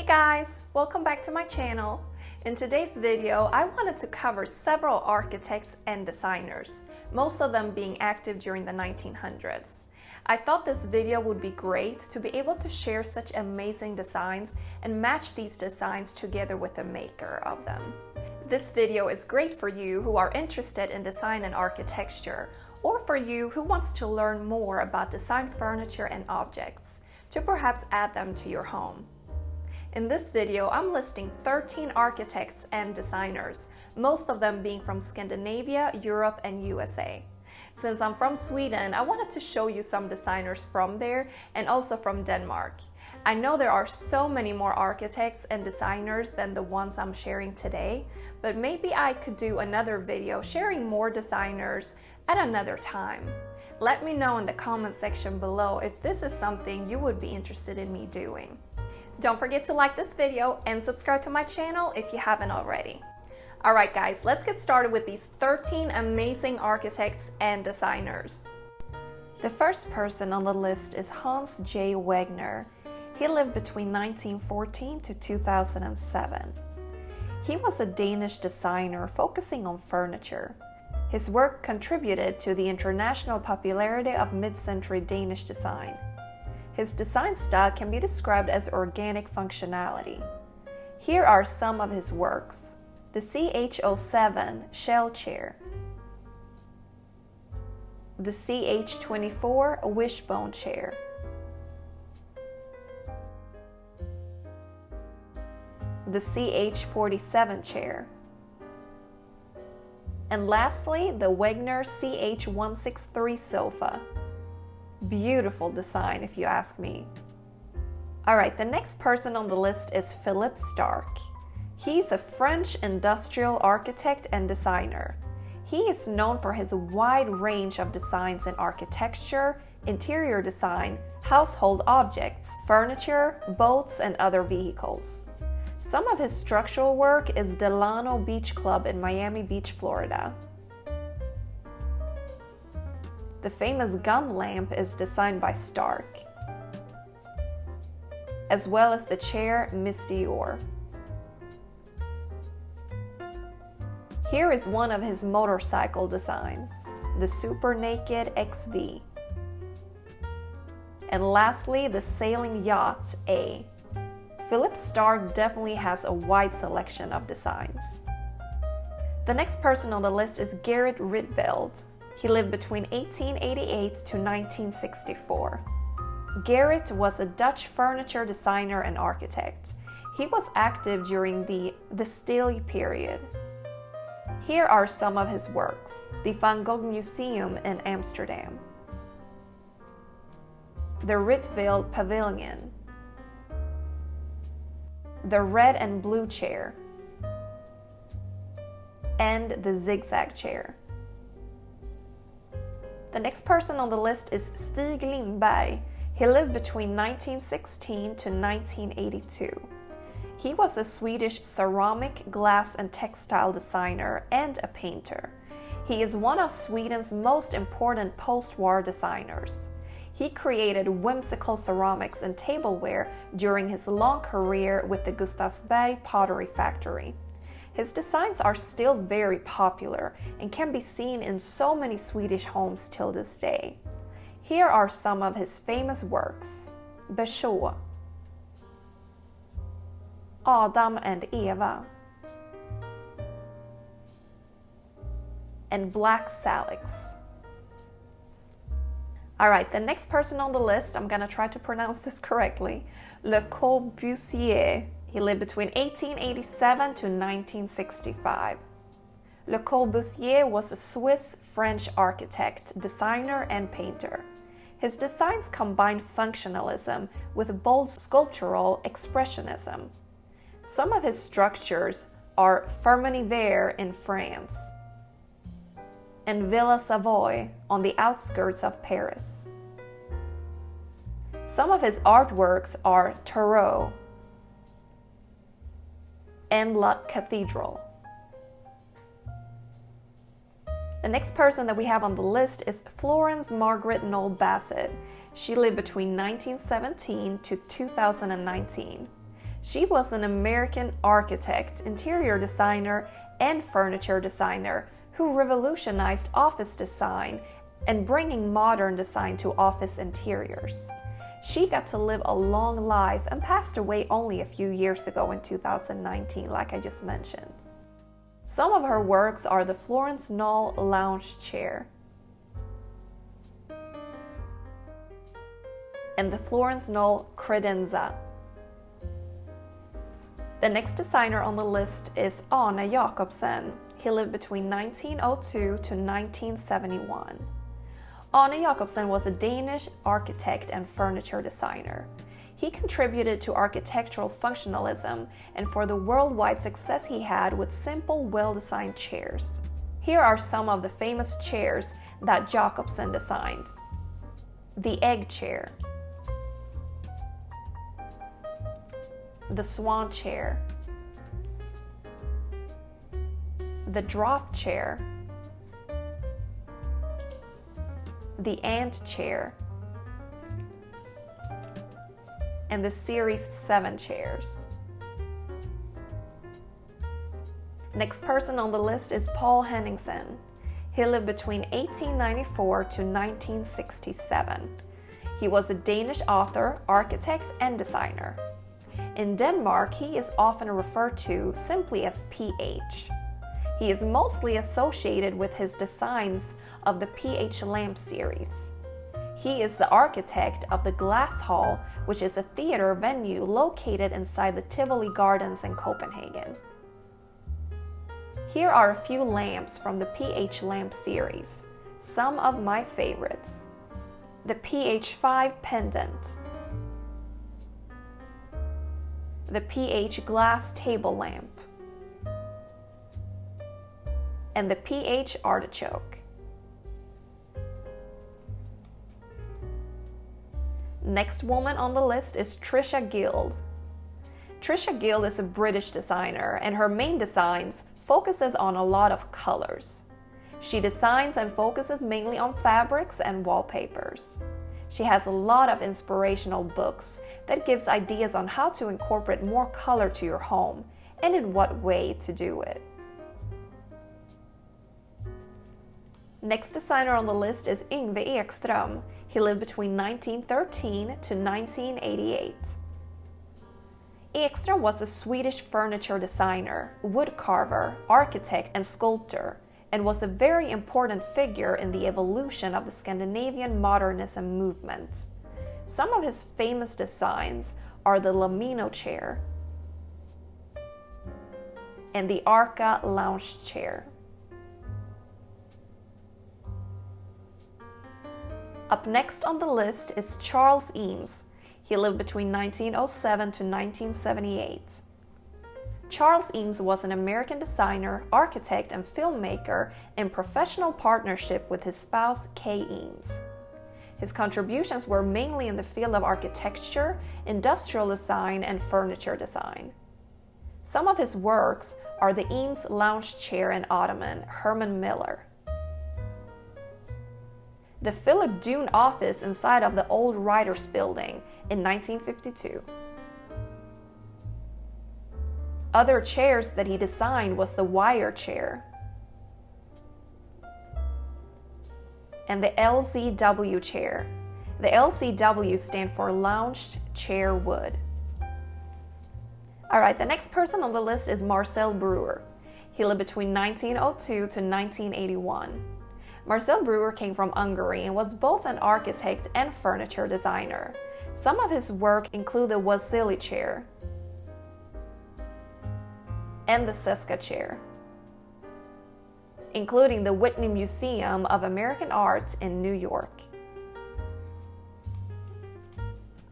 guys, welcome back to my channel. In today's video, I wanted to cover several architects and designers, most of them being active during the 1900s. I thought this video would be great to be able to share such amazing designs and match these designs together with the maker of them. This video is great for you who are interested in design and architecture, or for you who wants to learn more about design furniture and objects, to perhaps add them to your home. In this video, I'm listing 13 architects and designers, most of them being from Scandinavia, Europe, and USA. Since I'm from Sweden, I wanted to show you some designers from there and also from Denmark. I know there are so many more architects and designers than the ones I'm sharing today, but maybe I could do another video sharing more designers at another time. Let me know in the comment section below if this is something you would be interested in me doing. Don't forget to like this video and subscribe to my channel if you haven't already. Alright guys, let's get started with these 13 amazing architects and designers. The first person on the list is Hans J. Wegner. He lived between 1914 to 2007. He was a Danish designer focusing on furniture. His work contributed to the international popularity of mid-century Danish design. His design style can be described as organic functionality. Here are some of his works. The CH07 shell chair. The CH24 wishbone chair. The CH47 chair. And lastly, the Wegner CH163 sofa. Beautiful design if you ask me. Alright, the next person on the list is Philippe Starck. He's a French industrial architect and designer. He is known for his wide range of designs in architecture, interior design, household objects, furniture, boats, and other vehicles. Some of his structural work is Delano Beach Club in Miami Beach, Florida. The famous gun lamp is designed by Starck, as well as the chair Miss Dior. Here is one of his motorcycle designs, the Super Naked XV. And lastly, the sailing yacht A. Philippe Starck definitely has a wide selection of designs. The next person on the list is Gerrit Rietveld. He lived between 1888 to 1964. Gerrit was a Dutch furniture designer and architect. He was active during the Stille period. Here are some of his works. The Van Gogh Museum in Amsterdam. The Rietveld Pavilion. The red and blue chair. And the zigzag chair. The next person on the list is Stig Lindberg. He lived between 1916 to 1982. He was a Swedish ceramic, glass, and textile designer and a painter. He is one of Sweden's most important post-war designers. He created whimsical ceramics and tableware during his long career with the Gustavsberg Pottery Factory. His designs are still very popular and can be seen in so many Swedish homes till this day. Here are some of his famous works. Berså, Adam and Eva, and Black Salix. Alright, the next person on the list, I'm gonna try to pronounce this correctly, Le Corbusier. He lived between 1887 to 1965. Le Corbusier was a Swiss-French architect, designer, and painter. His designs combined functionalism with bold sculptural expressionism. Some of his structures are Firmin-Hiver in France and Villa Savoy on the outskirts of Paris. Some of his artworks are Tarot and La Cathedral. The next person that we have on the list is Florence Margaret Knoll Bassett. She lived between 1917 to 2019. She was an American architect, interior designer, and furniture designer who revolutionized office design and bringing modern design to office interiors. She got to live a long life and passed away only a few years ago in 2019, like I just mentioned. Some of her works are the Florence Knoll lounge chair and the Florence Knoll credenza. The next designer on the list is Arne Jacobsen. He lived between 1902 to 1971. Arne Jacobsen was a Danish architect and furniture designer. He contributed to architectural functionalism and for the worldwide success he had with simple, well-designed chairs. Here are some of the famous chairs that Jacobsen designed. The egg chair, the swan chair, the drop chair, the ant chair, and the Series 7 chairs. Next person on the list is Paul Henningsen. He lived between 1894 to 1967. He was a Danish author, architect, and designer. In Denmark, he is often referred to simply as PH. He is mostly associated with his designs of the PH lamp series. He is the architect of the Glass Hall, which is a theater venue located inside the Tivoli Gardens in Copenhagen. Here are a few lamps from the PH lamp series, some of my favorites. The PH5 pendant, the PH glass table lamp, and the PH artichoke. Next woman on the list is Trisha Guild. Trisha Guild is a British designer, and her main designs focuses on a lot of colors. She designs and focuses mainly on fabrics and wallpapers. She has a lot of inspirational books that gives ideas on how to incorporate more color to your home and in what way to do it. Next designer on the list is Yngve Ekström. He lived between 1913 to 1988. Ekström was a Swedish furniture designer, wood carver, architect, and sculptor, and was a very important figure in the evolution of the Scandinavian modernism movement. Some of his famous designs are the Lamino chair and the Arca lounge chair. Up next on the list is Charles Eames. He lived between 1907 to 1978. Charles Eames was an American designer, architect, and filmmaker in professional partnership with his spouse Kay Eames. His contributions were mainly in the field of architecture, industrial design, and furniture design. Some of his works are the Eames lounge chair and ottoman, Herman Miller, the Philip Dune office inside of the old Writers' Building in 1952. Other chairs that he designed was the wire chair and the LCW chair. The LCW stand for lounged chair wood. Alright, the next person on the list is Marcel Breuer. He lived between 1902 to 1981. Marcel Breuer came from Hungary and was both an architect and furniture designer. Some of his work include the Wassily chair and the Seska chair, including the Whitney Museum of American Art in New York.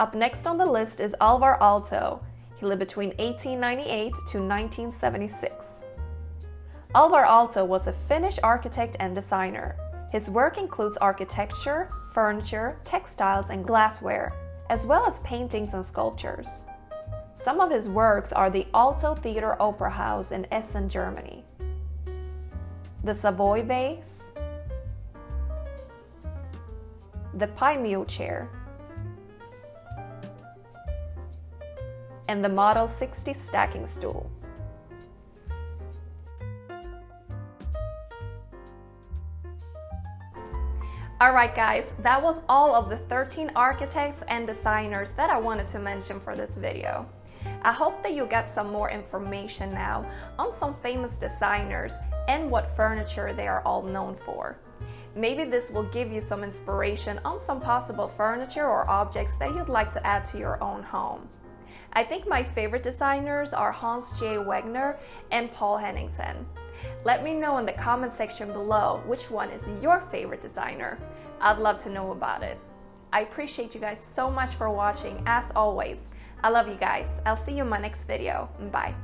Up next on the list is Alvar Aalto. He lived between 1898 to 1976. Alvar Aalto was a Finnish architect and designer. His work includes architecture, furniture, textiles, and glassware, as well as paintings and sculptures. Some of his works are the Aalto Theater Opera House in Essen, Germany, the Savoy vase, the Paimio chair, and the Model 60 stacking stool. Alright guys, that was all of the 13 architects and designers that I wanted to mention for this video. I hope that you get some more information now on some famous designers and what furniture they are all known for. Maybe this will give you some inspiration on some possible furniture or objects that you'd like to add to your own home. I think my favorite designers are Hans J. Wegner and Paul Henningsen. Let me know in the comment section below which one is your favorite designer. I'd love to know about it. I appreciate you guys so much for watching. As always, I love you guys. I'll see you in my next video. Bye.